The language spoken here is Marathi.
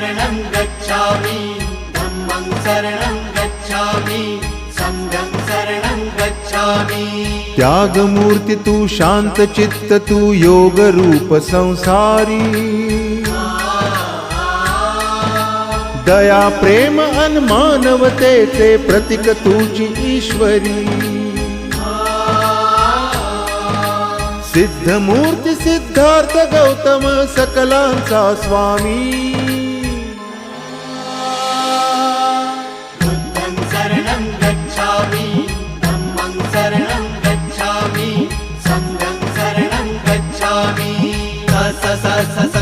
शरणं गच्छामि धम्मं शरणं गच्छामि संघं शरणं गच्छामि। त्यागमूर्ति तू शांत चित्त तू योग रूप संसारी दया प्रेम अन मानवतेचे प्रतीक तुझी ईश्वरी सिद्धमूर्ती सिद्धार्थ गौतम सकलांचा स्वामी बुद्धं शरणं गच्छामि धम्मं शरणं गच्छामि संघं शरणं गच्छामि। स स स स